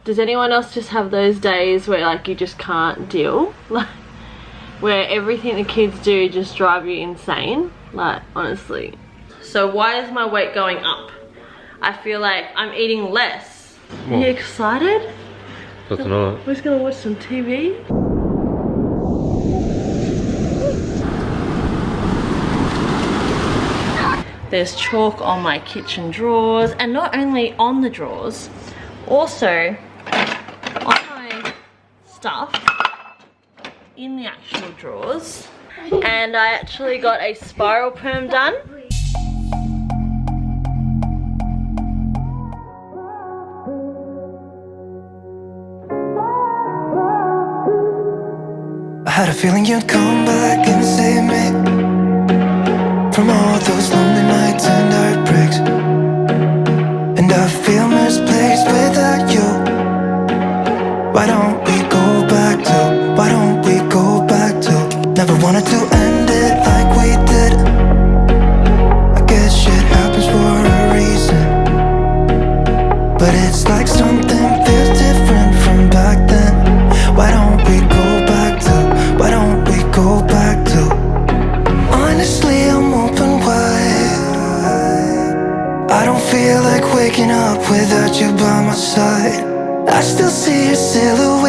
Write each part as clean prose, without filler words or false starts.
Does anyone else just have those days where like you just can't deal? Like where everything the kids do just drive you insane? Like honestly. So why is my weight going up? I feel like I'm eating less. Are you excited? That's not. We're just gonna watch some TV. There's chalk on my kitchen drawers, and not only on the drawers, also on my stuff in the actual drawers. And I actually got a spiral perm done. I had a feeling you'd come back and save me from all those lonely nights and heartbreaks. And I feel misplaced without you. Why don't we go back to, why don't we go back to? Never wanted to end it like we did. I guess shit happens for a reason, but it's like something feels different from back then. Why don't we go back to, why don't we go back to? Honestly, I'm open wide. I don't feel like waking up without you by my side. I still see your silhouette.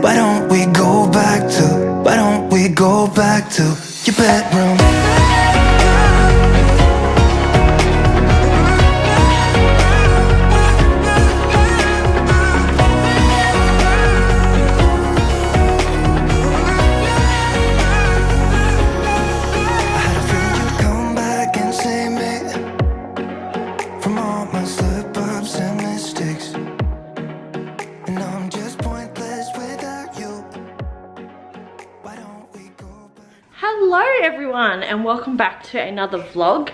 Why don't we go back to, why don't we go back to your bedroom? Hello everyone and welcome back to another vlog.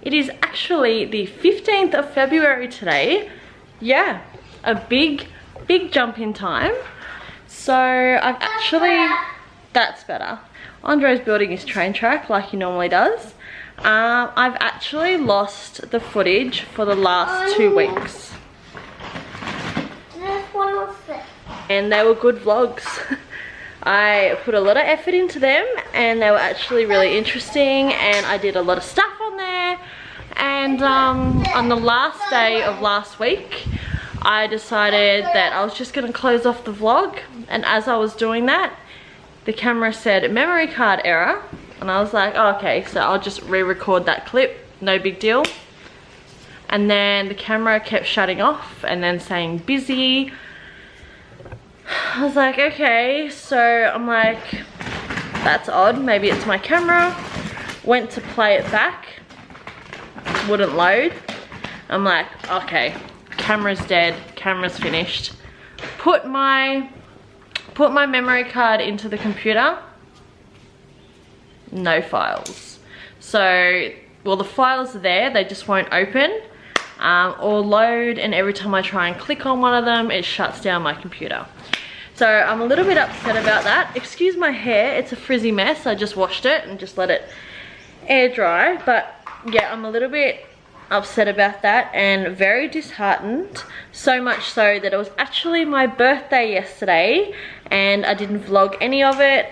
It is actually the 15th of February today. Yeah, a big jump in time. So I've actually, that's better. Andre's building his train track like he normally does. I've actually lost the footage for the last 2 weeks. And they were good vlogs. I put a lot of effort into them and they were actually really interesting, and I did a lot of stuff on there. And on the last day of last week, I decided that I was just going to close off the vlog, and as I was doing that, the camera said memory card error, and I was like, oh, okay, so I'll just re-record that clip, no big deal. And then the camera kept shutting off and then saying busy. I was like, okay, so I'm like, that's odd, maybe it's my camera. Went to play it back, wouldn't load. I'm like, okay, camera's dead, camera's finished. Put my memory card into the computer, no files. So, well, the files are there, they just won't open or load, and every time I try and click on one of them, it shuts down my computer. So I'm a little bit upset about that. Excuse my hair, it's a frizzy mess. I just washed it and just let it air dry. But yeah, I'm a little bit upset about that and very disheartened. So much so that it was actually my birthday yesterday and I didn't vlog any of it.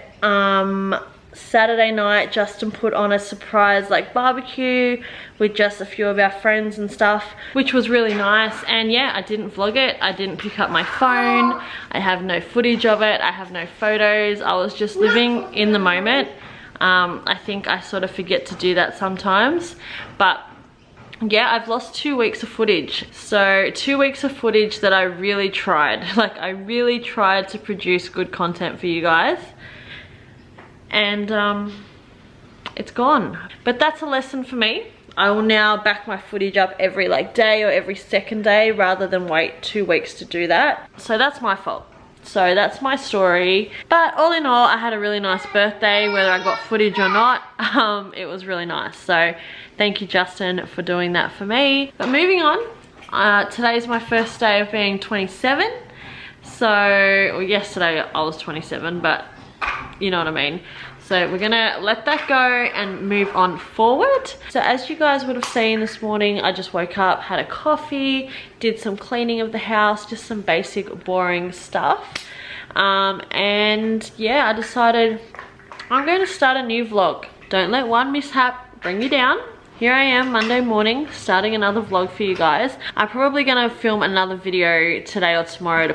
Saturday night, Justin put on a surprise like barbecue with just a few of our friends and stuff, which was really nice. And yeah, I didn't vlog it, I didn't pick up my phone, I have no footage of it, I have no photos. I was just living in the moment. I think I sort of forget to do that sometimes, but yeah, I've lost 2 weeks of footage. So 2 weeks of footage that I really tried, like I really tried to produce good content for you guys. And it's gone. But that's a lesson for me. I will now back my footage up every like day or every second day rather than wait 2 weeks to do that. So that's my fault. So that's my story. But all in all, I had a really nice birthday, whether I got footage or not. It was really nice. So thank you, Justin, for doing that for me. But moving on, today's my first day of being 27. So, well, yesterday I was 27, but you know what I mean. So we're gonna let that go and move on forward. So as you guys would have seen this morning, I just woke up, had a coffee, did some cleaning of the house, just some basic boring stuff. And yeah, I decided I'm going to start a new vlog. Don't let one mishap bring you down. Here I am Monday morning starting another vlog for you guys. I'm probably gonna film another video today or tomorrow to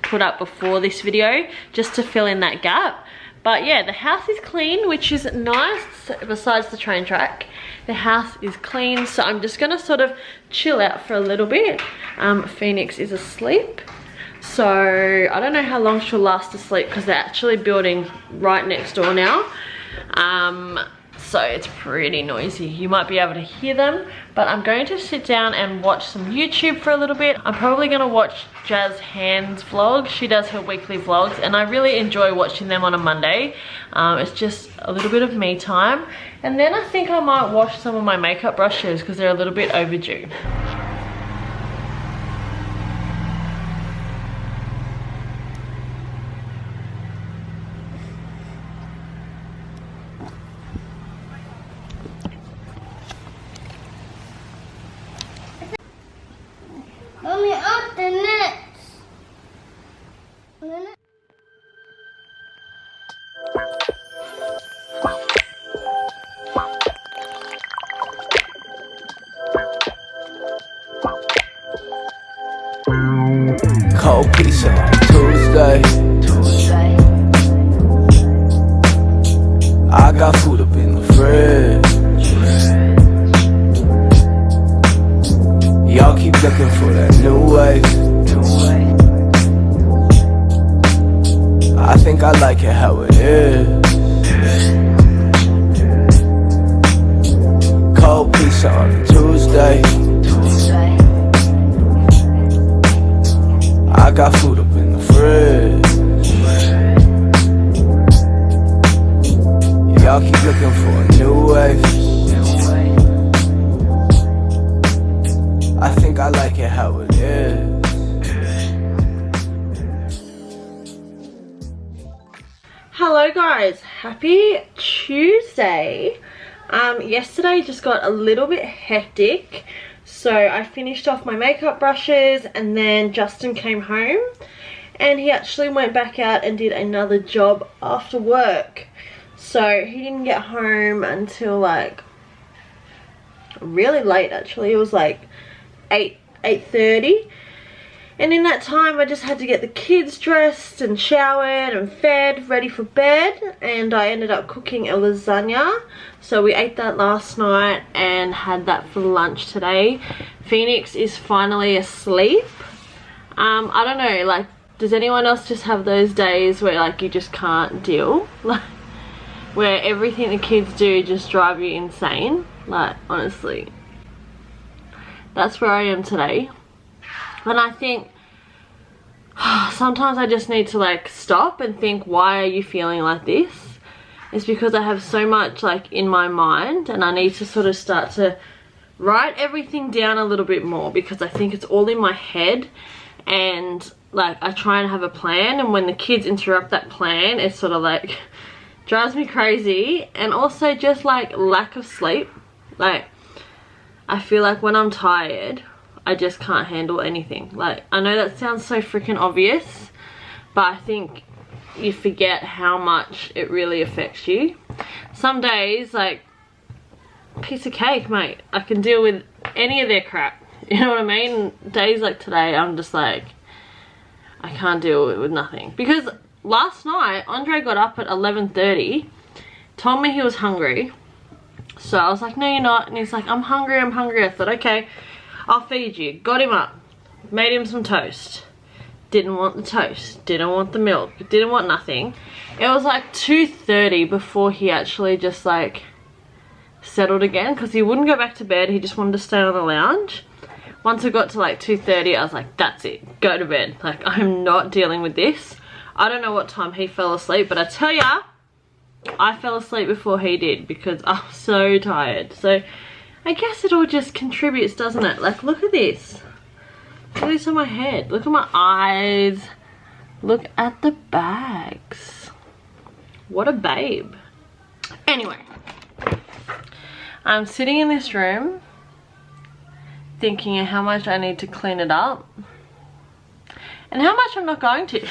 put up before this video just to fill in that gap. But yeah, the house is clean, which is nice. Besides the train track, the house is clean, so I'm just gonna sort of chill out for a little bit. Phoenix is asleep, so I don't know how long she'll last asleep because they're actually building right next door now. So it's pretty noisy. You might be able to hear them, but I'm going to sit down and watch some YouTube for a little bit. I'm probably gonna watch Jazz Hand's vlog. She does her weekly vlogs and I really enjoy watching them on a Monday. It's just a little bit of me time. And then I think I might wash some of my makeup brushes because they're a little bit overdue. Mommy, up the nets. Cold pizza on Tuesday. I got food up in the fridge. Y'all keep looking for that new wave. I think I like it how it is. Cold pizza on a Tuesday. I got food up in the fridge. Y'all keep looking for a new wave. I think I like it how it is. Hello guys, happy Tuesday. Yesterday just got a little bit hectic. So I finished off my makeup brushes and then Justin came home and he actually went back out and did another job after work. So he didn't get home until like really late actually. It was like 8:30, and in that time I just had to get the kids dressed and showered and fed, ready for bed, and I ended up cooking a lasagna. So we ate that last night and had that for lunch today. Phoenix is finally asleep. I don't know, like, does anyone else just have those days where like you just can't deal, like where everything the kids do just drive you insane? Like, honestly, that's where I am today. And I think sometimes I just need to like stop and think, why are you feeling like this? It's because I have so much like in my mind and I need to sort of start to write everything down a little bit more, because I think it's all in my head and like I try and have a plan, and when the kids interrupt that plan, it's sort of like drives me crazy. And also just like lack of sleep. Like, I feel like when I'm tired, I just can't handle anything. Like, I know that sounds so freaking obvious, but I think you forget how much it really affects you. Some days, like, piece of cake, mate. I can deal with any of their crap. You know what I mean? Days like today, I'm just like, I can't deal with nothing. Because last night, Andre got up at 11:30, told me he was hungry. So I was like, no you're not. And he's like, I'm hungry, I'm hungry. I thought, okay, I'll feed you. Got him up, made him some toast. Didn't want the toast, didn't want the milk, didn't want nothing. It was like 2:30 before he actually just like settled again, because he wouldn't go back to bed. He just wanted to stay on the lounge. Once it got to like 2:30, I was like, that's it, go to bed. Like, I'm not dealing with this. I don't know what time he fell asleep, but I tell ya, I fell asleep before he did because I was so tired. So I guess it all just contributes, doesn't it? Like, look at this. Look at this on my head. Look at my eyes. Look at the bags. What a babe. Anyway, I'm sitting in this room thinking how much I need to clean it up and how much I'm not going to.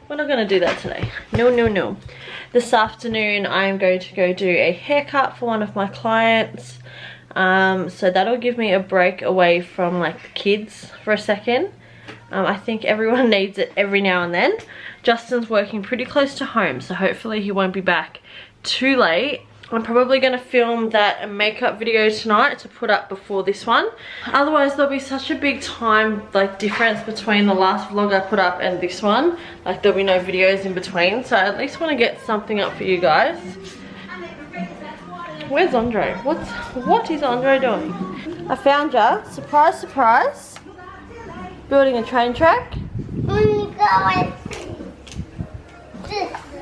We're not going to do that today. No, no, no. This afternoon I'm going to go do a haircut for one of my clients. So that'll give me a break away from like the kids for a second. I think everyone needs it every now and then. Justin's working pretty close to home, so hopefully he won't be back too late. I'm probably going to film that makeup video tonight to put up before this one. Otherwise there'll be such a big time like difference between the last vlog I put up and this one. Like there'll be no videos in between, so I at least want to get something up for you guys. Where's Andre? What is Andre doing? I found ya. Surprise, surprise. Building a train track. Do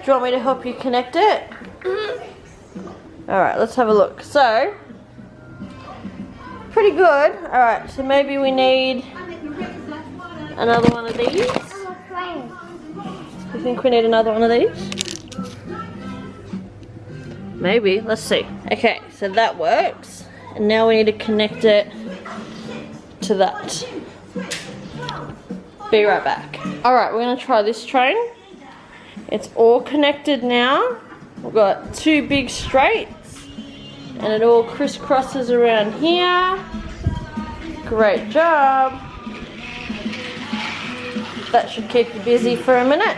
you want me to help you connect it? Alright, let's have a look. So, pretty good. Alright, so maybe we need another one of these. You think we need another one of these? Maybe, let's see. Okay, so that works. And now we need to connect it to that. Be right back. Alright, we're going to try this train. It's all connected now. We've got two big straights. And it all crisscrosses around here. Great job. That should keep you busy for a minute.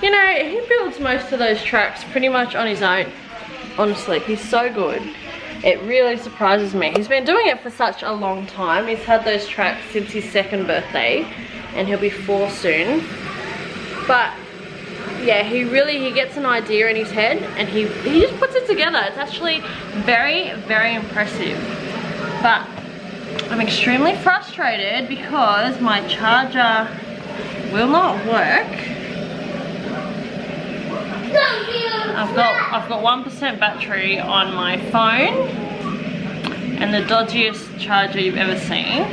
You know, he builds most of those tracks pretty much on his own. Honestly, he's so good. It really surprises me. He's been doing it for such a long time. He's had those tracks since his 2nd birthday. And he'll be 4 soon. But yeah, he gets an idea in his head and he just puts it together. It's actually very, very impressive. But I'm extremely frustrated because my charger will not work. I've got 1% battery on my phone and the dodgiest charger you've ever seen.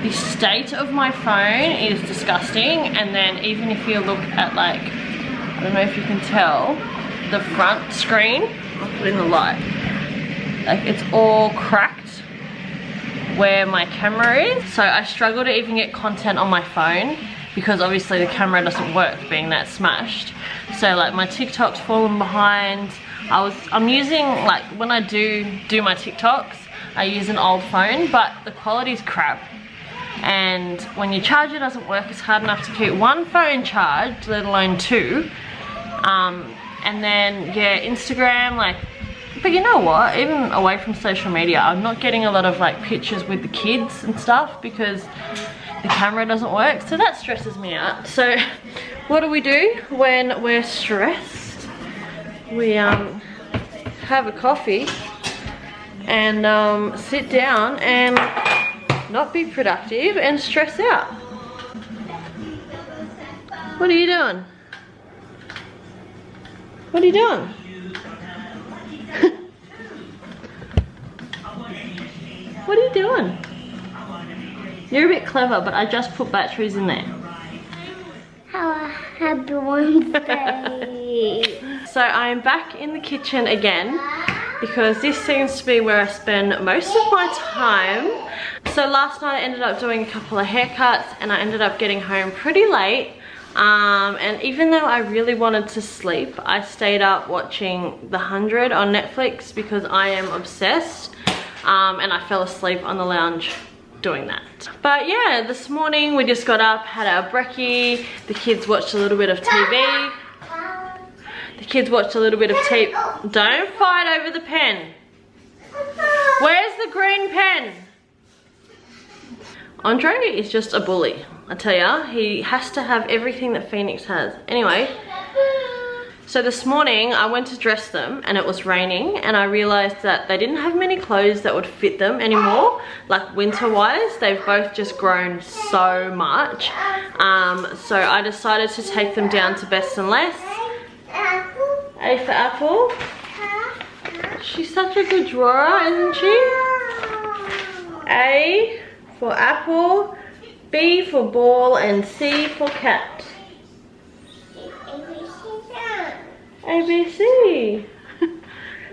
The state of my phone is disgusting, and then even if you look at like, I don't know if you can tell, the front screen, I'll put in the light, like it's all cracked where my camera is. So I struggle to even get content on my phone because obviously the camera doesn't work being that smashed. So like my TikTok's fallen behind. I'm using, like when I do my TikToks, I use an old phone, but the quality's crap. And when your charger doesn't work, it's hard enough to keep one phone charged, let alone 2. And then yeah, Instagram, like, but you know what, even away from social media, I'm not getting a lot of like pictures with the kids and stuff because the camera doesn't work, so that stresses me out. So what do we do when we're stressed? We have a coffee and sit down and not be productive and stress out. What are you doing? What are you doing? What are you doing? You're a bit clever, but I just put batteries in there. Happy Wednesday. So I'm back in the kitchen again because this seems to be where I spend most of my time. So last night I ended up doing a couple of haircuts and I ended up getting home pretty late. And even though I really wanted to sleep, I stayed up watching The 100 on Netflix because I am obsessed. And I fell asleep on the lounge doing that. But yeah, this morning we just got up, had our brekkie, the kids watched a little bit of TV. Don't fight over the pen. Where's the green pen? Andre is just a bully, I tell ya. He has to have everything that Phoenix has. Anyway, so this morning I went to dress them and it was raining and I realized that they didn't have many clothes that would fit them anymore, like winter wise. They've both just grown so much. So I decided to take them down to Best and Less. A for apple. She's such a good drawer, isn't she? A for apple, B for ball, and C for cat. ABC.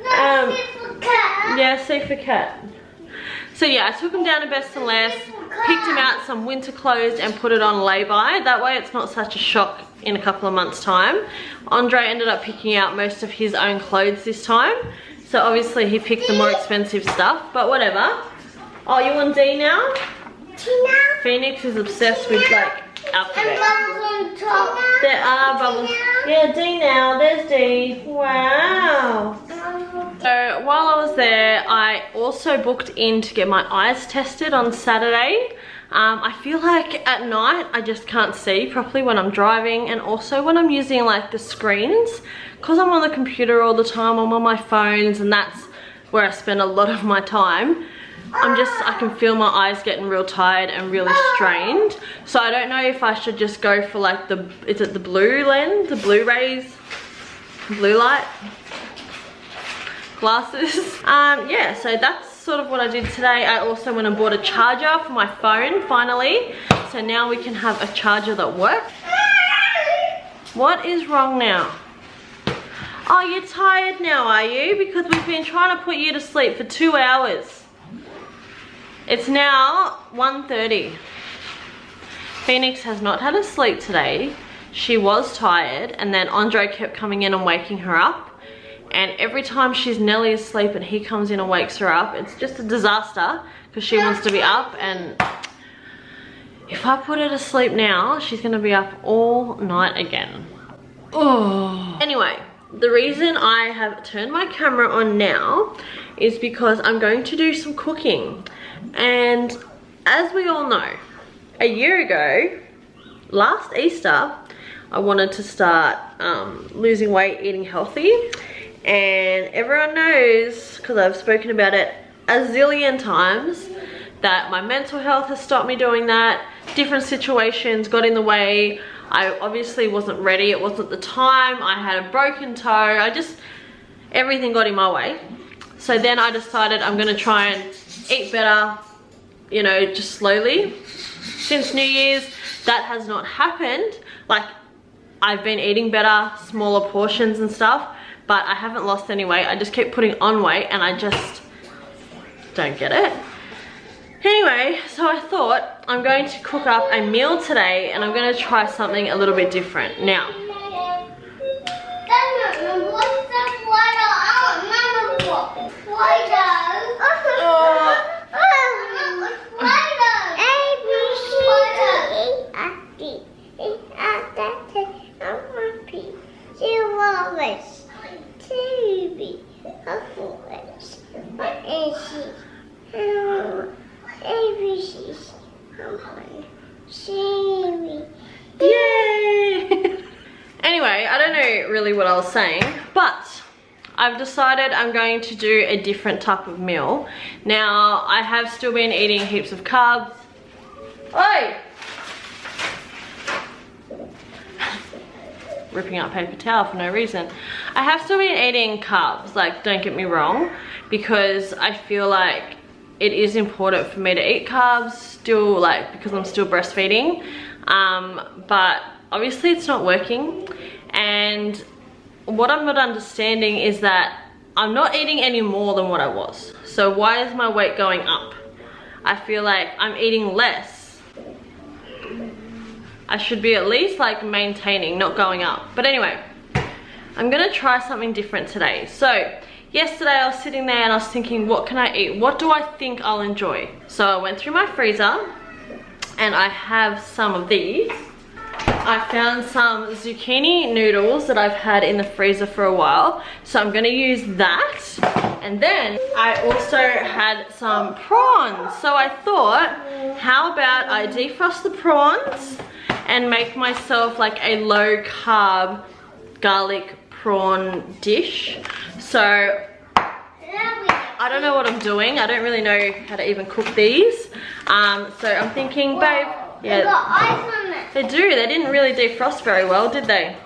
No, C for cat. Yeah, C for cat. So yeah, I took him down to Best and Less, picked him out some winter clothes and put it on lay-by. That way it's not such a shock in a couple of months' time. Andre ended up picking out most of his own clothes this time. So obviously he picked the more expensive stuff, but whatever. Oh, you want D now? Tina. Phoenix is obsessed with like And alphabet. bubbles on top. There are bubbles. Yeah, D now, there's D. Wow. So while I was there, I also booked in to get my eyes tested on Saturday. I feel like at night I just can't see properly when I'm driving, and also when I'm using like the screens, because I'm on the computer all the time, I'm on my phones, and that's where I spend a lot of my time. I can feel my eyes getting real tired and really strained. So I don't know if I should just go for like is it the blue lens, the blue rays, blue light glasses. Yeah, so that's sort of what I did today. I also went and bought a charger for my phone finally. So now we can have a charger that works. What is wrong now? Oh, you're tired now, are you? Because we've been trying to put you to sleep for 2 hours. It's now 1:30. Phoenix has not had a sleep today. She was tired, and then Andre kept coming in and waking her up. And every time she's nearly asleep and he comes in and wakes her up, it's just a disaster because she wants to be up, and if I put her to sleep now, she's gonna be up all night again. Oh. Anyway, the reason I have turned my camera on now is because I'm going to do some cooking. And as we all know, a year ago, last Easter, I wanted to start losing weight, eating healthy. And everyone knows, because I've spoken about it a zillion times, that my mental health has stopped me doing that. Different situations got in the way. I obviously wasn't ready. It wasn't the time. I had a broken toe. Everything got in my way. So then I decided I'm gonna try and eat better, you know, just slowly. Since New Year's, that has not happened. Like, I've been eating better, smaller portions and stuff, but I haven't lost any weight. I just keep putting on weight and I just don't get it. Anyway, so I thought I'm going to cook up a meal today, and I'm going to try something a little bit different. Now, yay! Anyway, I don't know really what I was saying, but I've decided I'm going to do a different type of meal. Now, I have still been eating heaps of carbs. Oi! Ripping out paper towel for no reason. I have still been eating carbs, like, don't get me wrong, because I feel like it is important for me to eat carbs still, like, because I'm still breastfeeding. But obviously it's not working, and what I'm not understanding is that I'm not eating any more than what I was. So why is my weight going up? I feel like I'm eating less. I should be at least like maintaining, not going up. But anyway, I'm gonna try something different today. So yesterday I was sitting there and I was thinking, what can I eat? What do I think I'll enjoy? So I went through my freezer and I have some of these. I found some zucchini noodles that I've had in the freezer for a while. So I'm gonna use that. And then I also had some prawns. So I thought, how about I defrost the prawns and make myself like a low carb garlic prawn dish. So I don't know what I'm doing. I don't really know how to even cook these. So I'm thinking, babe, yeah, got ice on it. they do. They didn't really defrost very well, did they?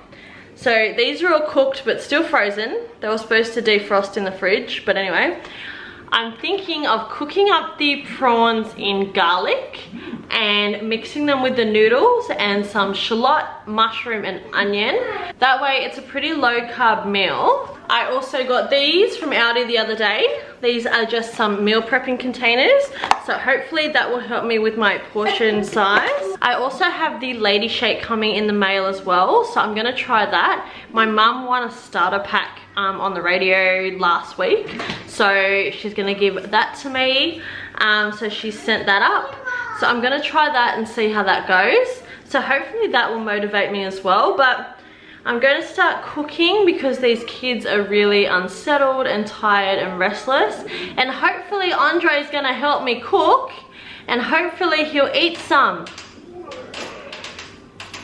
So these are all cooked but still frozen. They were supposed to defrost in the fridge, but anyway. I'm thinking of cooking up the prawns in garlic and mixing them with the noodles and some shallot, mushroom and onion. That way it's a pretty low carb meal. I also got these from Aldi the other day. These are just some meal prepping containers. So hopefully that will help me with my portion size. I also have the Lady Shake coming in the mail as well. So I'm gonna try that. My mum won a starter pack on the radio last week. So she's gonna give that to me. So she sent that up. So I'm gonna try that and see how that goes. So hopefully that will motivate me as well. But I'm going to start cooking because these kids are really unsettled and tired and restless. And hopefully Andre is going to help me cook. And hopefully he'll eat some.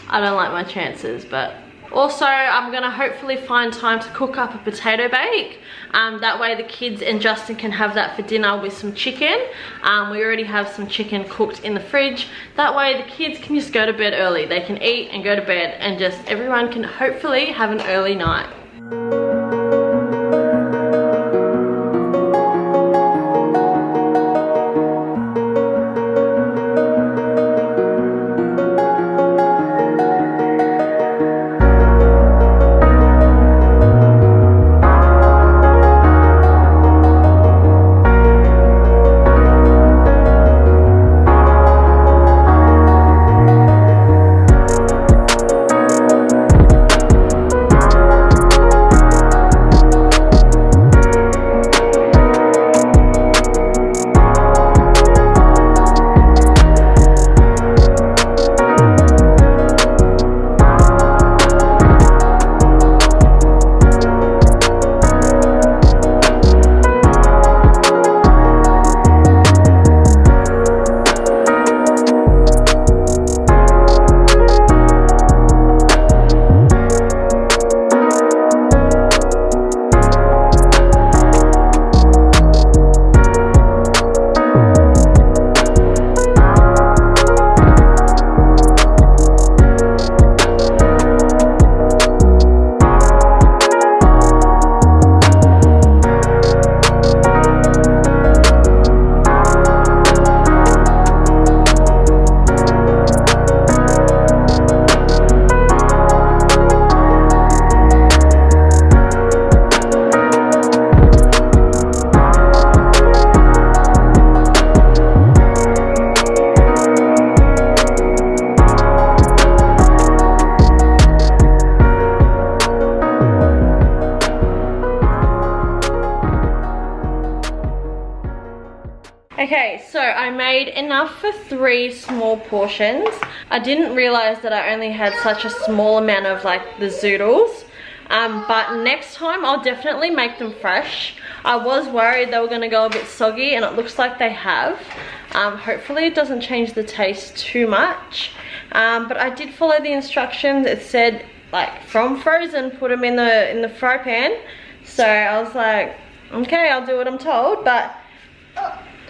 I don't like my chances, but... Also, I'm going to hopefully find time to cook up a potato bake. That way the kids and Justin can have that for dinner with some chicken. We already have some chicken cooked in the fridge. That way the kids can just go to bed early. They can eat and go to bed and just everyone can hopefully have an early night. Okay, so I made enough for 3 small portions. I didn't realize that I only had such a small amount of like the zoodles. But next time I'll definitely make them fresh. I was worried they were gonna go a bit soggy and it looks like they have. Hopefully it doesn't change the taste too much. But I did follow the instructions. It said like from frozen, put them in the fry pan. So I was like, okay, I'll do what I'm told. But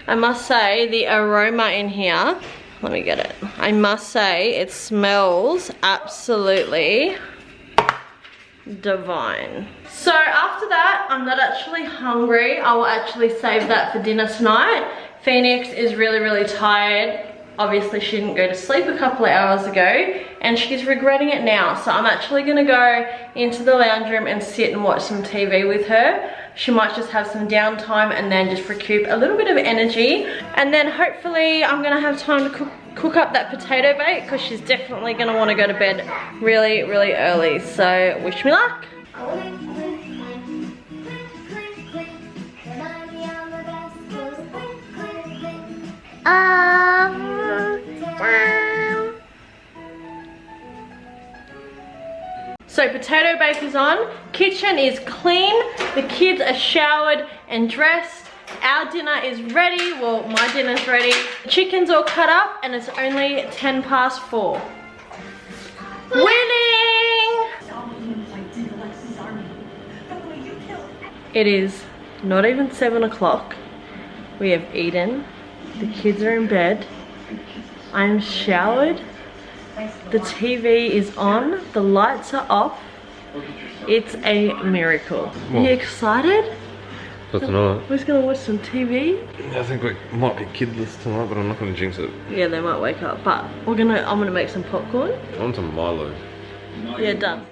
I must say the aroma in here, let me get it. I must say it smells absolutely divine. So after that, I'm not actually hungry. I will actually save that for dinner tonight. Phoenix is really tired. Obviously she didn't go to sleep a couple of hours ago and she's regretting it now. So I'm actually gonna go into the lounge room and sit and watch some TV with her. She might just have some downtime and then just recoup a little bit of energy. And then hopefully I'm gonna have time to cook up that potato bake because she's definitely gonna wanna go to bed really early. So wish me luck. So potato bake is on, kitchen is clean, the kids are showered and dressed, our dinner is ready, well my dinner's ready, the chicken's all cut up and it's only 4:10. Winning! It is not even 7 o'clock, we have eaten, the kids are in bed, I'm showered, the TV is on, the lights are off. It's a miracle. Are you excited? For tonight. We're just gonna watch some TV. I think we might be kidless tonight, but I'm not gonna jinx it. Yeah, they might wake up, but I'm gonna make some popcorn. I want some Milo. Yeah, done.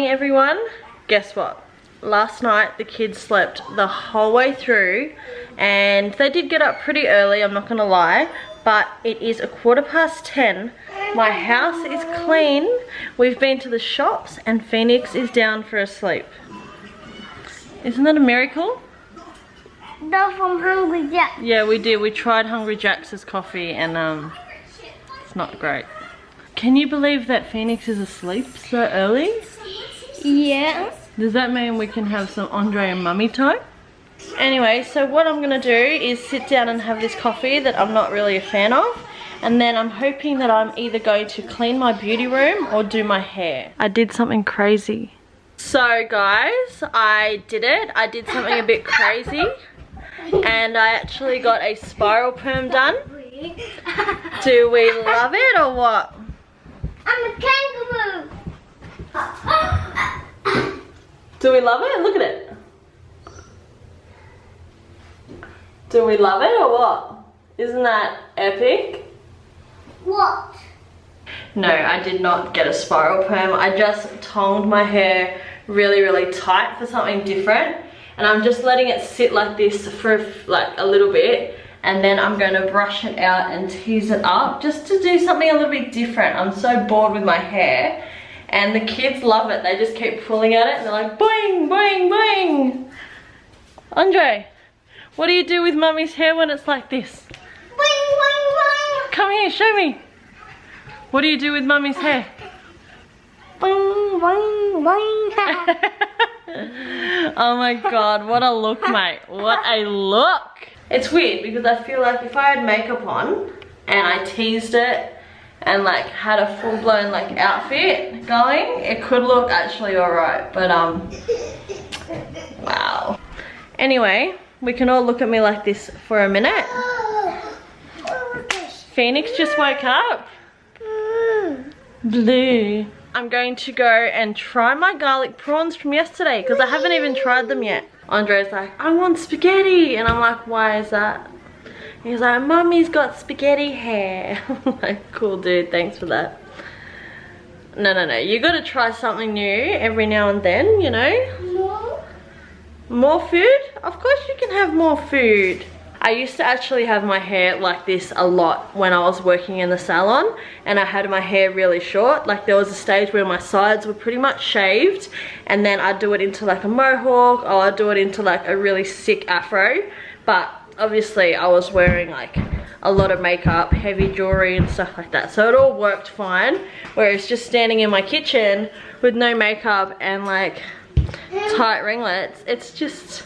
everyone. Guess what? Last night the kids slept the whole way through and they did get up pretty early, I'm not gonna lie, but it is 10:15. My house is clean. We've been to the shops and Phoenix is down for a sleep. Isn't that a miracle? That's from Hungry Jack. Yeah, we did. We tried Hungry Jack's coffee and it's not great. Can you believe that Phoenix is asleep so early? Yeah. Does that mean we can have some Andre and Mummy time? Anyway, so what I'm gonna do is sit down and have this coffee that I'm not really a fan of, and then I'm hoping that I'm either going to clean my beauty room or do my hair. I did something crazy. So guys, I did it. I did something a bit crazy and I actually got a spiral perm done. Do we love it or what? I'm a kangaroo. Do we love it? Look at it. Do we love it or what? Isn't that epic? What? No, I did not get a spiral perm. I just tongued my hair really, really tight for something different. And I'm just letting it sit like this for like a little bit. And then I'm going to brush it out and tease it up just to do something a little bit different. I'm so bored with my hair. And the kids love it. They just keep pulling at it and they're like, boing, boing, boing. Andre, what do you do with Mummy's hair when it's like this? Boing, boing, boing. Come here, show me. What do you do with Mummy's hair? Boing, boing, boing. Oh my god, what a look, mate. What a look. It's weird because I feel like if I had makeup on and I teased it and like had a full-blown like outfit going, it could look actually alright, but wow. Anyway, we can all look at me like this for a minute. Phoenix just woke up. Blue. I'm going to go and try my garlic prawns from yesterday because I haven't even tried them yet. Andre's like, I want spaghetti, and I'm like, why is that? He's like, Mummy's got spaghetti hair. I'm like, cool dude, thanks for that. No, you gotta try something new every now and then, you know? More food? Of course you can have more food. I used to actually have my hair like this a lot when I was working in the salon, and I had my hair really short. Like there was a stage where my sides were pretty much shaved, and then I'd do it into like a mohawk, or I'd do it into like a really sick afro. But obviously I was wearing like a lot of makeup, heavy jewelry and stuff like that, so it all worked fine. Whereas just standing in my kitchen with no makeup and like tight ringlets, it's just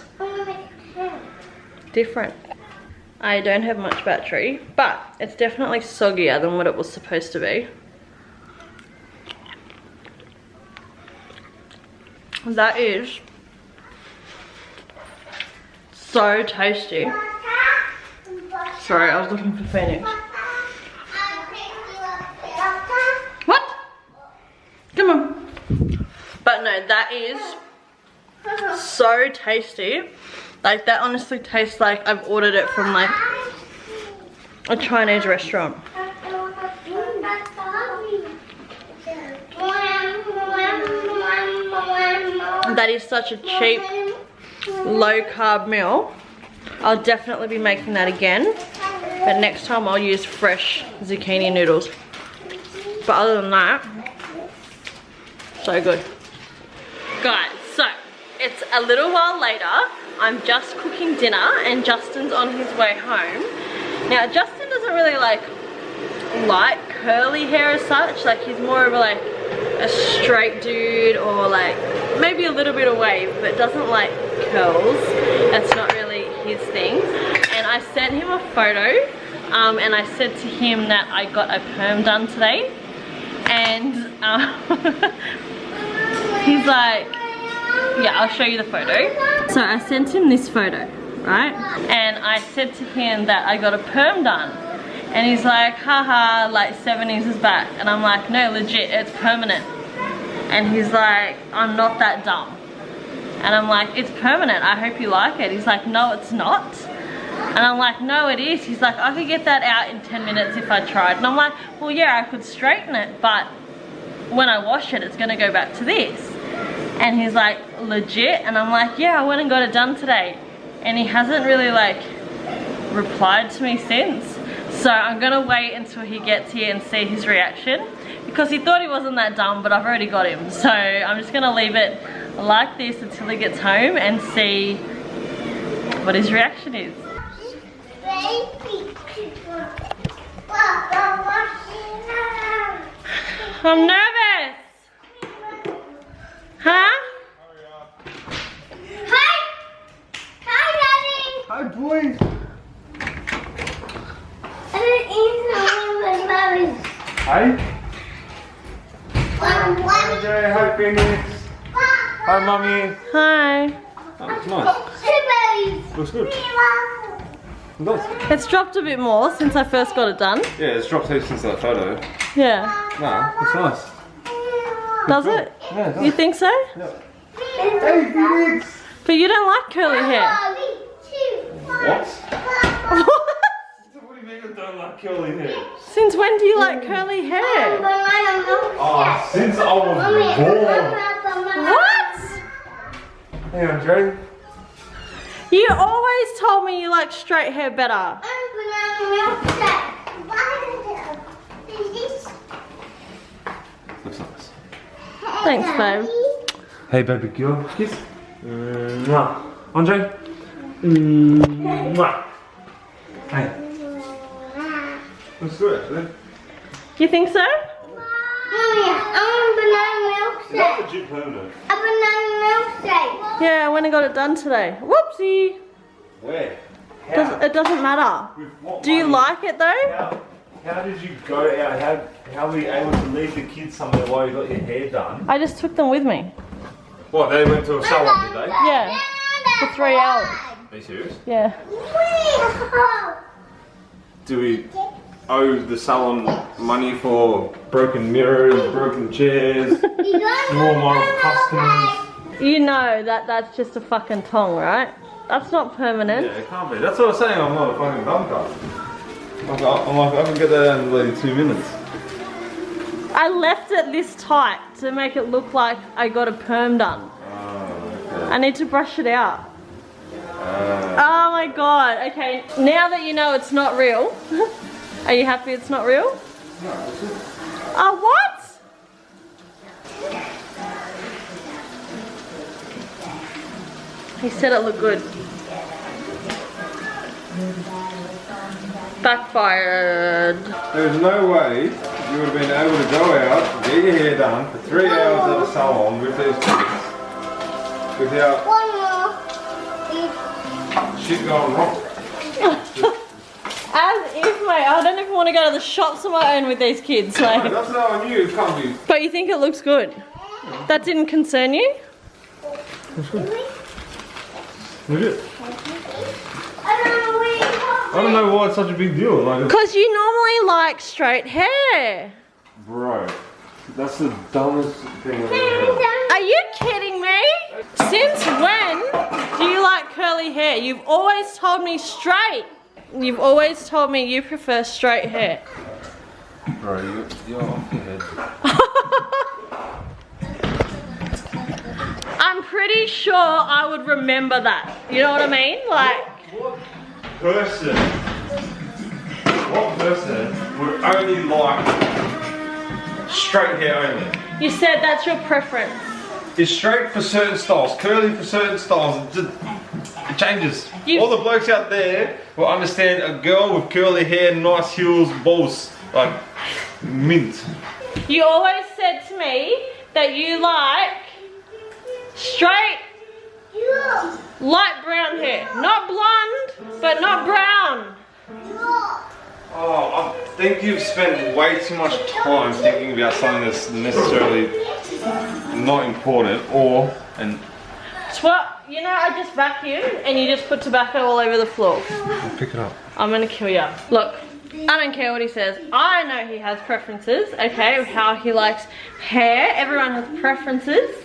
different. I don't have much battery, but it's definitely soggier than what it was supposed to be. That is so tasty. Sorry, I was looking for Phoenix. What? Come on. But no, that is so tasty. Like that honestly tastes like I've ordered it from like a Chinese restaurant. That is such a cheap, low carb meal. I'll definitely be making that again. But next time I'll use fresh zucchini noodles. But other than that, so good. Guys, so it's a little while later. I'm just cooking dinner and Justin's on his way home. Now Justin doesn't really like curly hair as such. Like he's more of like a straight dude, or like maybe a little bit of wave, but doesn't like curls. That's not really his thing. And I sent him a photo and I said to him that I got a perm done today, and he's like, yeah, I'll show you the photo. So I sent him this photo, right? And I said to him that I got a perm done. And he's like, haha, like 70s is back. And I'm like, no, legit, it's permanent. And he's like, I'm not that dumb. And I'm like, it's permanent, I hope you like it. He's like, no, it's not. And I'm like, no, it is. He's like, I could get that out in 10 minutes if I tried. And I'm like, well, yeah, I could straighten it, but when I wash it, it's gonna go back to this. And he's like, legit? And I'm like, yeah, I went and got it done today. And he hasn't really like replied to me since. So I'm gonna wait until he gets here and see his reaction, because he thought he wasn't that dumb, but I've already got him. So I'm just gonna leave it like this until he gets home and see what his reaction is. I'm nervous. Huh? Hi! Hi, Daddy! Hi, boys. I didn't eat some of Hi. Okay, hi, Phoenix. Hi, Mommy. Hi. Oh, it's nice. Looks good. It does. It's dropped a bit more since I first got it done. Yeah, it's dropped heaps since that photo. Yeah. Nah, it's nice. Does it? Yeah, it does. You think so? Yeah. Hey, Phoenix. But you don't like curly hair. What? What do you mean I don't like curly hair? Since when do you like curly hair? Oh, since I was born. What? Hey, Andre. You always told me you like straight hair better. Looks nice. Thanks, babe. Hey, baby girl. Kiss. Mwah. Andre. Mwah. Hey. Looks good, actually. You think so? Legit permanent. Yeah, I went and got it done today. Whoopsie. Where? How? It doesn't matter. With what Do you money? like it though? How did you go out? How were you able to leave the kids somewhere while you got your hair done? I just took them with me. What, they went to a salon, did they? Yeah. For 3 hours. Are you serious? Yeah. Do we owe the salon money for broken mirrors, broken chairs, more moral customers? You know that that's just a fucking tongue, right? That's not permanent. Yeah, it can't be. That's what I was saying, I'm not a fucking dumb guy. I'm like, I can get that out in like 2 minutes. I left it this tight to make it look like I got a perm done. Oh, okay. I need to brush it out. Oh my god. Okay, now that you know it's not real, are you happy it's not real? No, it's just... Oh, what? He said it looked good. Backfired. There's no way you would have been able to go out, get your hair done for 3 hours at a salon with these kids without shit going wrong. As if, mate, I don't even want to go to the shops on my own with these kids, No, mate. that's how I knew it can't be. But you think it looks good? That didn't concern you? Look at it. I don't know why it's such a big deal. Like, Because you normally like straight hair. bro, that's the dumbest thing I've ever heard. Are you kidding me? Since when do you like curly hair? You've always told me straight. You've always told me you prefer straight hair. Bro, you're off your head. I'm pretty sure I would remember that. You know what I mean? Like, What person would only like straight hair only? you said that's your preference. It's straight for certain styles, curly for certain styles. It changes. All the blokes out there will understand a girl with curly hair, nice heels, balls, like mint. You always said to me that you like straight, light brown hair. Not blonde, but not brown. Oh, I think you've spent way too much time thinking about something that's necessarily not important, and It's what, you know, I just vacuumed and you just put tobacco all over the floor. I'll pick it up. I'm gonna kill you. Look, I don't care what he says. I know he has preferences, okay, of how he likes hair. Everyone has preferences.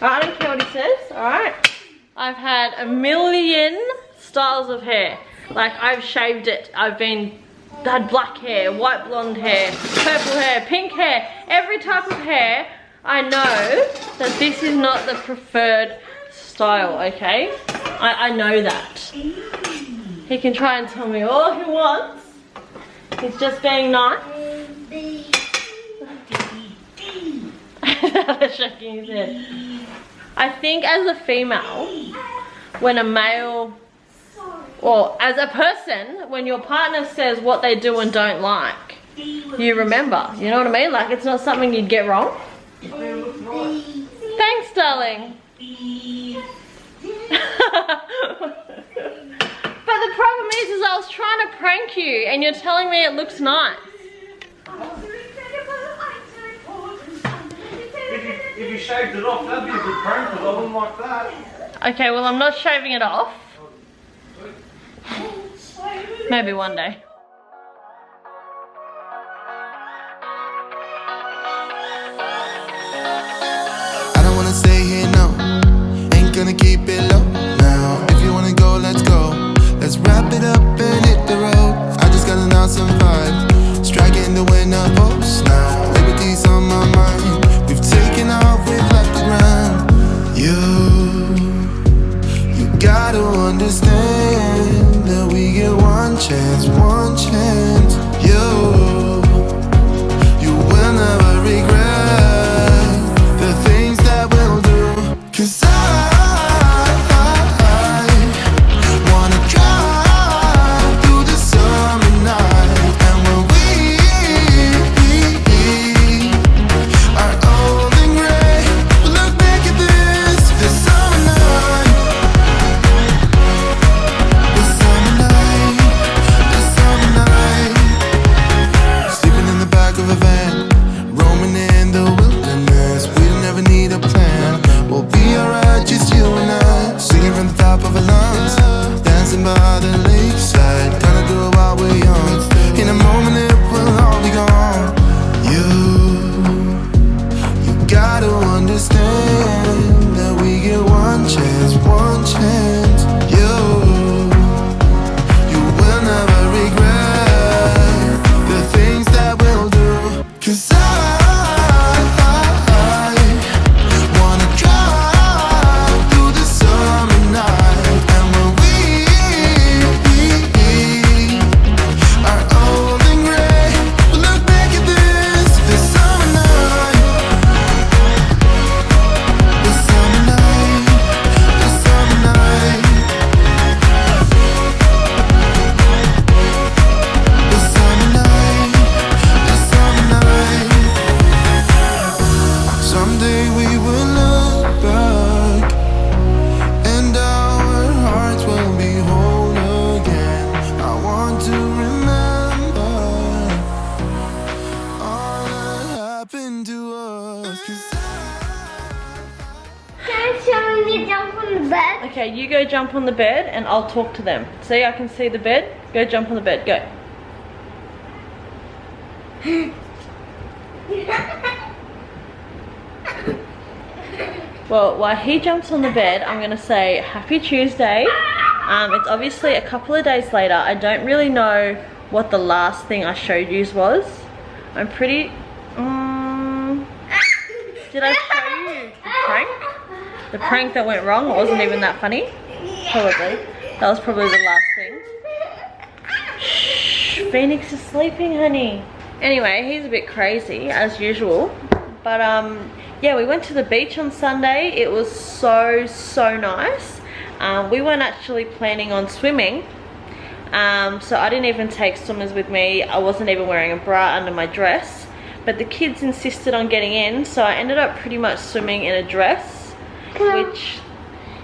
I don't care what he says, alright? I've had a million styles of hair. Like, I've shaved it. I've had black hair, white blonde hair, purple hair, pink hair. Every type of hair I know that this is not the preferred style, okay? I know that. He can try and tell me all he wants. He's just being nice. Shaking his head. I think as a female, when a male, or as a person, when your partner says what they do and don't like, you remember. You know what I mean? Like, it's not something you'd get wrong. Thanks, darling. But the problem is I was trying to prank you and you're telling me it looks nice. If you shaved it off, that'd be a good prank, because I wouldn't like that. Okay, well, I'm not shaving it off. Maybe one day. I don't wanna stay here, no. Ain't gonna keep it low now. If you wanna go, let's go. Let's wrap it up and hit the road. I just got an awesome vibe, striking the winner post now. Liberty's on my mind. We've taken off, we've left the ground. You gotta understand that we get one chance, one chance. You will never regret the things that we'll do. 'Cause I wanna drive through the summer night. And when we are old and gray, we'll look back at this summer night. This summer night, this summer night. Sleeping in the back of a van, roaming in the wilderness. We don't ever need a plan. We'll be alright, just you and I. Singing from the top of our lungs, dancing by the lakeside. Gonna do it while we're young. In a moment it will all be gone. You gotta understand that we get one chance, one chance. You will never regret the things that we'll do. 'Cause I wanna drive through the summer night. And when we are old and gray, we'll look back at this summer night. This summer night, this summer night. This summer night, this summer night. Someday we will look back and our hearts will be whole again. I want to remember all that happened to us. 'Cause Can I show me jump on the bed? Okay, you go jump on the bed and I'll talk to them. See, I can see the bed. Go jump on the bed, go. Well, while he jumps on the bed, I'm gonna say Happy Tuesday. It's obviously a couple of days later. I don't really know what the last thing I showed you was. I'm pretty, did I show you the prank? The prank that went wrong? It wasn't even that funny? Probably. That was probably the last thing. Shh, Phoenix is sleeping, honey. Anyway, he's a bit crazy as usual. But yeah, we went to the beach on Sunday. It was so nice. We weren't actually planning on swimming. So I didn't even take swimmers with me. I wasn't even wearing a bra under my dress. But the kids insisted on getting in, so I ended up pretty much swimming in a dress. Which,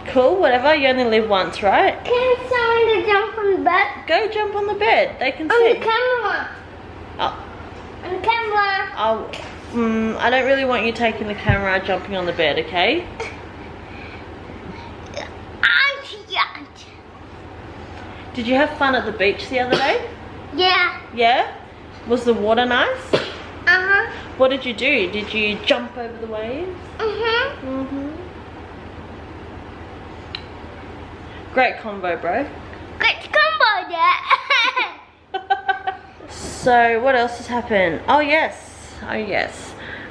cool, whatever, you only live once, right? Can someone to jump on the bed? Go jump on the bed, they can On see. the camera. Oh, On camera. I don't really want you taking the camera jumping on the bed, okay? Did you have fun at the beach the other day? Yeah. Yeah? Was the water nice? Uh-huh. What did you do? Did you jump over the waves? Great combo, bro. Great combo, yeah. So what else has happened? Oh yes.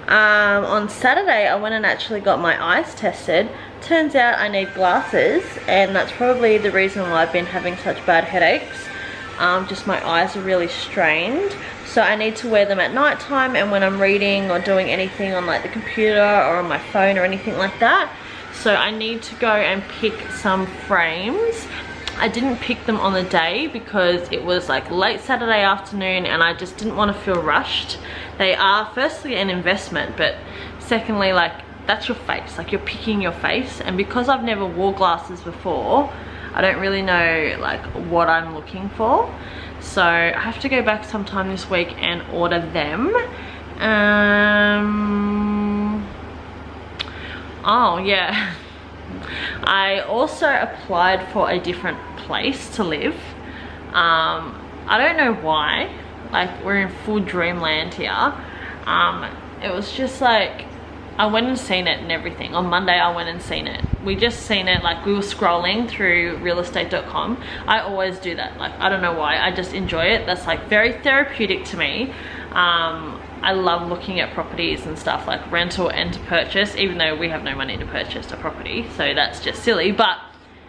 On Saturday I went and actually got my eyes tested. Turns out I need glasses, and that's probably the reason why I've been having such bad headaches. Just my eyes are really strained, so I need to wear them at night time and when I'm reading or doing anything on like the computer or on my phone or anything like that. So I need to go and pick some frames. I didn't pick them on the day because it was like late Saturday afternoon and I just didn't want to feel rushed. They are firstly an investment, but secondly, like, that's your face, like you're picking your face, and because I've never wore glasses before, I don't really know like what I'm looking for. So I have to go back sometime this week and order them. Oh yeah, I also applied for a different place to live. I don't know why, like we're in full dreamland here. It was just like, I went and seen it and everything. On Monday I went and seen it. We just seen it, like we were scrolling through realestate.com. I always do that, like I don't know why, I just enjoy it. That's like very therapeutic to me. I love looking at properties and stuff, like rental and to purchase, even though we have no money to purchase a property, so that's just silly, but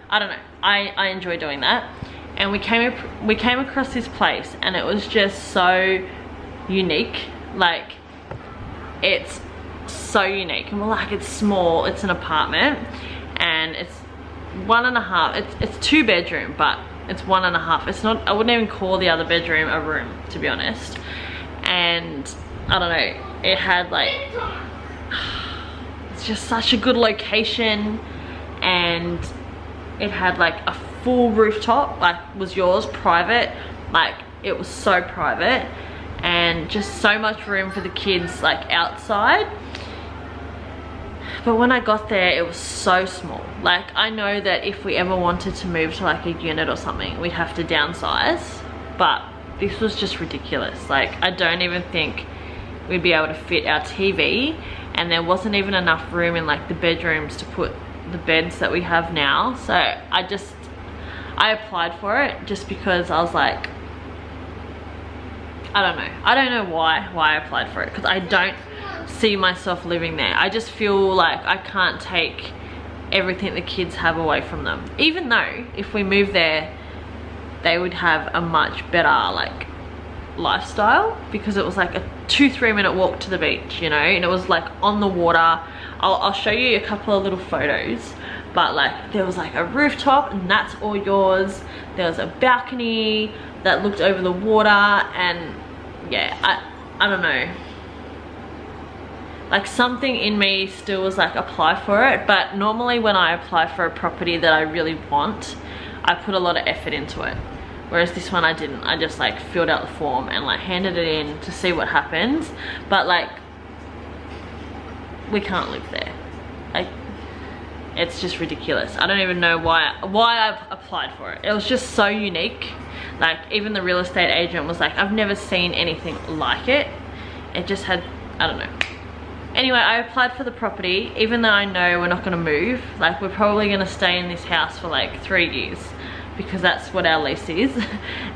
I don't know, I enjoy doing that. And we came across this place and it was just so unique. Like, it's so unique, and we're like, it's small, it's an apartment and it's 1.5, it's 2 bedroom, but it's 1.5. It's not, I wouldn't even call the other bedroom a room, to be honest. And I don't know, it had like, it's just such a good location, and it had like a full rooftop, like was yours, private, like it was so private, and just so much room for the kids like outside. But when I got there, it was so small. Like, I know that if we ever wanted to move to like a unit or something, we'd have to downsize, but this was just ridiculous. Like, I don't even think we'd be able to fit our TV, and there wasn't even enough room in like the bedrooms to put the beds that we have now. So I applied for it just because I was like, I don't know why I applied for it, because I don't see myself living there. I just feel like I can't take everything the kids have away from them, even though if we move there they would have a much better like lifestyle, because it was like a 2-3 minute walk to the beach, you know, and it was like on the water. I'll show you a couple of little photos, but like there was like a rooftop and that's all yours. There was a balcony that looked over the water, and yeah, I don't know, like something in me still was like, apply for it. But normally when I apply for a property that I really want, I put a lot of effort into it, whereas this one I didn't. I just like filled out the form and like handed it in to see what happens. But like, we can't live there. Like, it's just ridiculous. I don't even know why I've applied for it. It was just so unique. Like, even the real estate agent was like, I've never seen anything like it. It just had, I don't know. Anyway, I applied for the property, even though I know we're not gonna move. Like, we're probably gonna stay in this house for like 3 years, because that's what our lease is.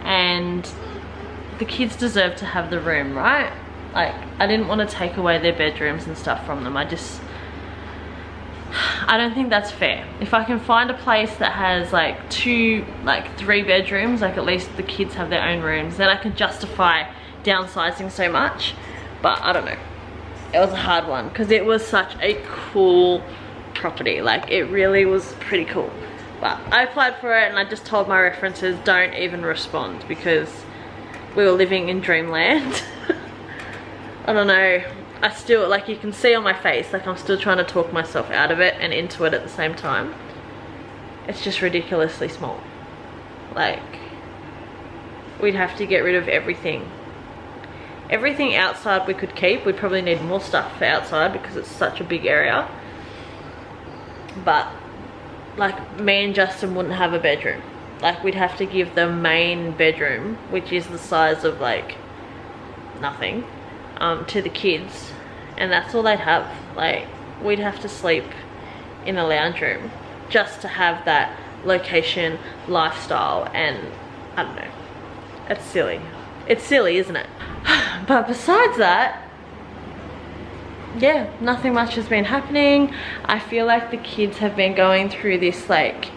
And the kids deserve to have the room, right? Like, I didn't want to take away their bedrooms and stuff from them. I don't think that's fair. If I can find a place that has like 3 bedrooms, like at least the kids have their own rooms, then I can justify downsizing so much. But I don't know. It was a hard one because it was such a cool property. Like, it really was pretty cool. But I applied for it and I just told my references, don't even respond, because we were living in dreamland. I don't know. I still, like, you can see on my face, like, I'm still trying to talk myself out of it and into it at the same time. It's just ridiculously small. Like, we'd have to get rid of everything. Everything outside we could keep. We'd probably need more stuff for outside because it's such a big area. But, like, me and Justin wouldn't have a bedroom. Like, we'd have to give the main bedroom, which is the size of, like, nothing, to the kids, and that's all they'd have. Like, we'd have to sleep in a lounge room just to have that location, lifestyle, and I don't know. It's silly. It's silly, isn't it? But besides that, yeah, nothing much has been happening. I feel like the kids have been going through this like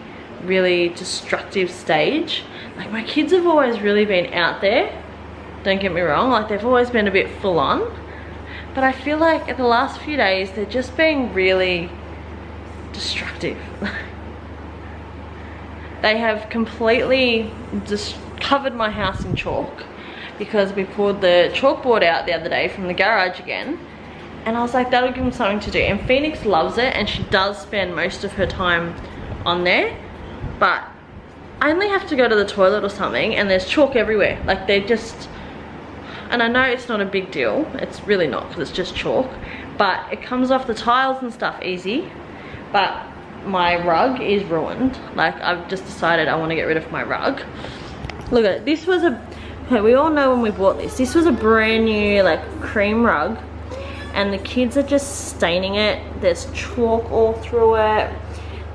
really destructive stage. Like my kids have always really been out there, don't get me wrong, like they've always been a bit full on, but I feel like in the last few days they're just being really destructive. They have completely just covered my house in chalk because we pulled the chalkboard out the other day from the garage again, and I was like, that'll give them something to do. And Phoenix loves it, and she does spend most of her time on there, but I only have to go to the toilet or something and there's chalk everywhere. Like they're just, and I know it's not a big deal, it's really not because it's just chalk, but it comes off the tiles and stuff easy. But my rug is ruined. Like I've just decided I want to get rid of my rug. Look at it. This was a, okay, we all know when we bought this, this was a brand new like cream rug, and the kids are just staining it. There's chalk all through it.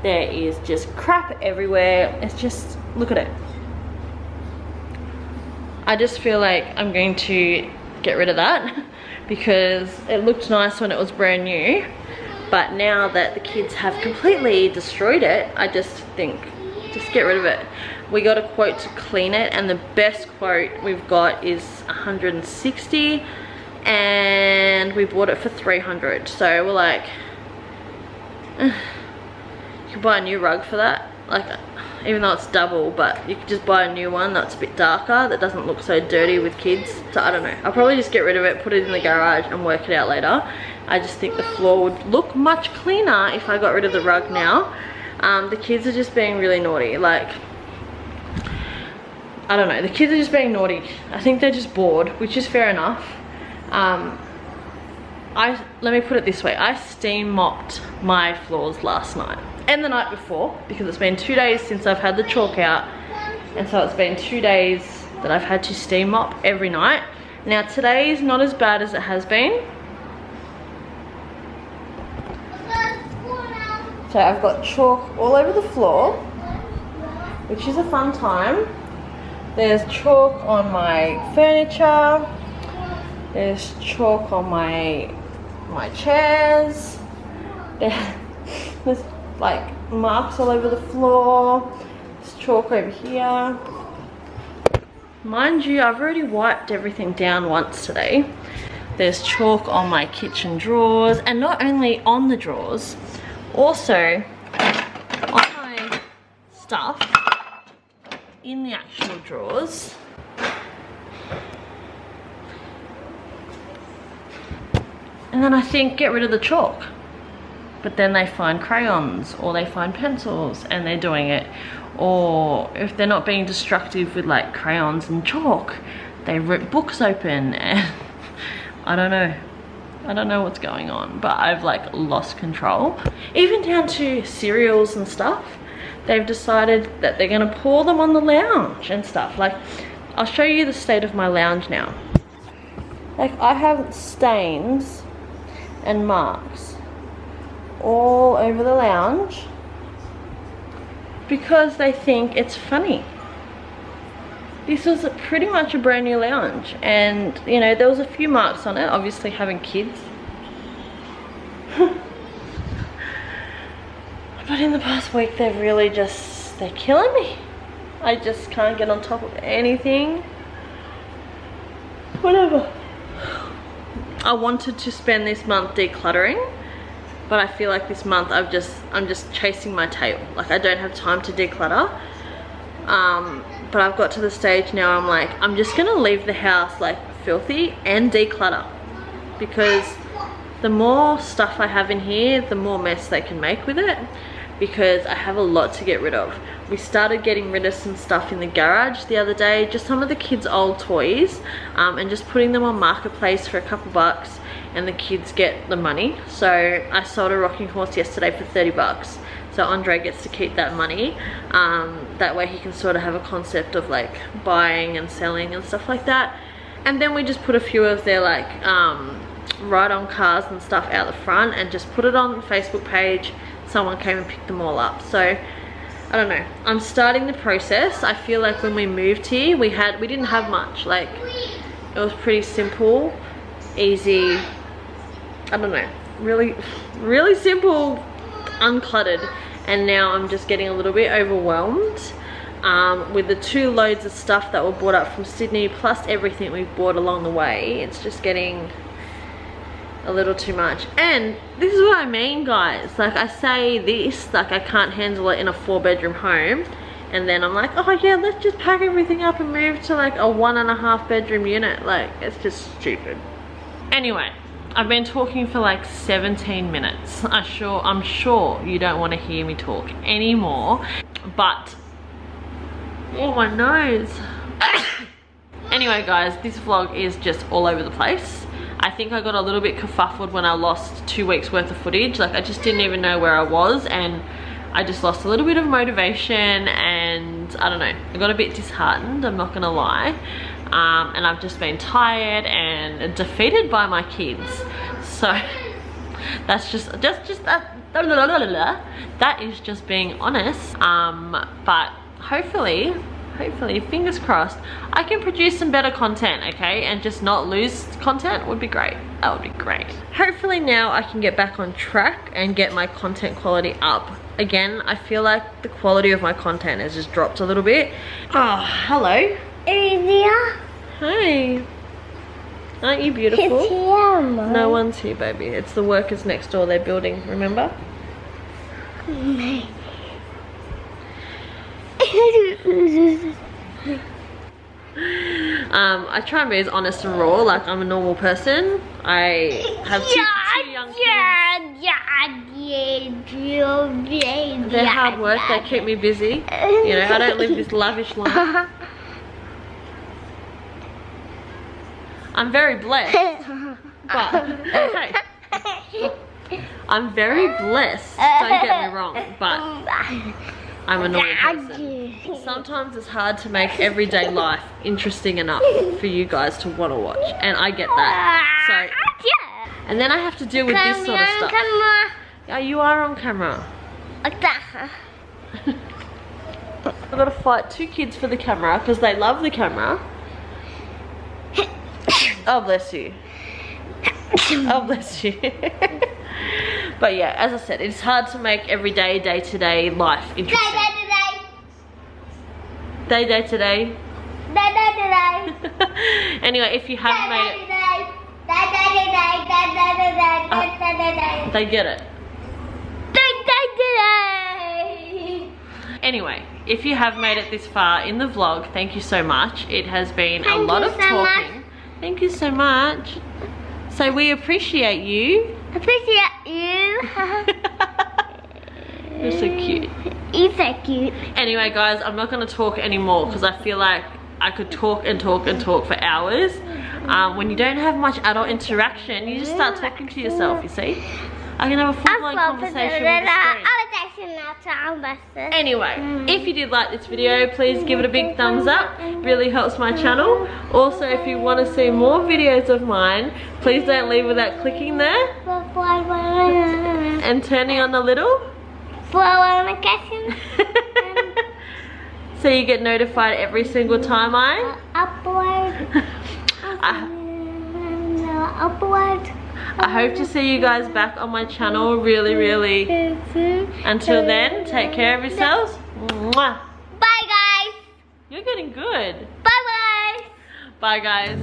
There is just crap everywhere. It's just, look at it. I just feel like I'm going to get rid of that because it looked nice when it was brand new, but now that the kids have completely destroyed it, I just think, just get rid of it. We got a quote to clean it, and the best quote we've got is 160, and we bought it for 300. So we're like, you could buy a new rug for that. Like, even though it's double, but you could just buy a new one that's a bit darker, that doesn't look so dirty with kids. So I don't know, I'll probably just get rid of it, put it in the garage and work it out later. I just think the floor would look much cleaner if I got rid of the rug now. The kids are just being really naughty. Like, I don't know, the kids are just being naughty. I think they're just bored, which is fair enough. Let me put it this way, I steam mopped my floors last night and the night before because it's been 2 days since I've had the chalk out, and so it's been 2 days that I've had to steam mop every night. Now today is not as bad as it has been. So I've got chalk all over the floor, which is a fun time. There's chalk on my furniture. There's chalk on my chairs. There's like marks all over the floor. There's chalk over here. Mind you, I've already wiped everything down once today. There's chalk on my kitchen drawers, and not only on the drawers, also on my stuff in the actual drawers. And then I think get rid of the chalk, but then they find crayons or they find pencils and they're doing it, or if they're not being destructive with like crayons and chalk, they rip books open, and I don't know what's going on, but I've like lost control. Even down to cereals and stuff, they've decided that they're gonna pour them on the lounge and stuff. Like, I'll show you the state of my lounge now. Like, I have stains and marks all over the lounge because they think it's funny. This was pretty much a brand new lounge, and you know, there was a few marks on it, obviously having kids. But in the past week, they've really just, they're killing me. I just can't get on top of anything. Whatever. I wanted to spend this month decluttering, but I feel like this month I'm just chasing my tail. Like, I don't have time to declutter. But I've got to the stage now, I'm like, I'm just gonna leave the house like filthy and declutter, because the more stuff I have in here, the more mess they can make with it, because I have a lot to get rid of. We started getting rid of some stuff in the garage the other day, just some of the kids' old toys, and just putting them on Marketplace for a couple bucks, and the kids get the money. So I sold a rocking horse yesterday for 30 bucks. So Andre gets to keep that money. That way he can sort of have a concept of like buying and selling and stuff like that. And then we just put a few of their like ride-on cars and stuff out the front and just put it on the Facebook page. Someone came and picked them all up. So I don't know, I'm starting the process. I feel like when we moved here, we didn't have much. Like, it was pretty simple, easy, I don't know, really simple, uncluttered. And now I'm just getting a little bit overwhelmed with the 2 loads of stuff that were brought up from Sydney plus everything we've bought along the way. It's just getting a little too much. And this is what I mean, guys. Like, I say this, like I can't handle it in a 4-bedroom home, and then I'm like, oh yeah, let's just pack everything up and move to like a 1.5 bedroom unit. Like, it's just stupid. Anyway, I've been talking for like 17 minutes. I'm sure you don't want to hear me talk anymore, but oh, my nose. Anyway, guys, this vlog is just all over the place. I think I got a little bit kerfuffled when I lost 2 weeks worth of footage. Like, I just didn't even know where I was, and I just lost a little bit of motivation, and I don't know, I got a bit disheartened, I'm not gonna lie. And I've just been tired and defeated by my kids. So that's just that is just being honest. But hopefully, fingers crossed, I can produce some better content, okay? And just not lose content would be great. That would be great. Hopefully now I can get back on track and get my content quality up. Again, I feel like the quality of my content has just dropped a little bit. Oh, hello. Easier. Hi. Aren't you beautiful? It's here, Mom. No one's here, baby. It's the workers next door, they're building, remember? I try and be as honest and raw, like I'm a normal person. I have two young kids. They're hard work, they keep me busy. You know, I don't live this lavish life. I'm very blessed, but okay. I'm very blessed, don't get me wrong, but I'm a normal person. Sometimes it's hard to make everyday life interesting enough for you guys to want to watch, and I get that. So, and then I have to deal with this sort of stuff. Yeah, you are on camera. I've got to fight 2 kids for the camera because they love the camera. Oh, bless you. Oh, bless you. But yeah, as I said, it's hard to make everyday, day-to-day life interesting. Day-to-day. Anyway, if you haven't made it... They get it. Anyway, if you have made it this far in the vlog, thank you so much. It has been a lot of talking. Thank you so much. So we appreciate you. You're so cute. You're so cute. Anyway, guys, I'm not going to talk anymore because I feel like I could talk and talk and talk for hours. When you don't have much adult interaction, you just start talking to yourself, you see? I can have a full-blown conversation with the screen. Anyway, if you did like this video, please give it a big thumbs up. It really helps my channel. Also, if you want to see more videos of mine, please don't leave without clicking there and turning on the little so you get notified every single time I upload. I hope to see you guys back on my channel really. Until then, take care of yourselves. Mwah. Bye, guys. You're getting good. Bye. Bye, guys.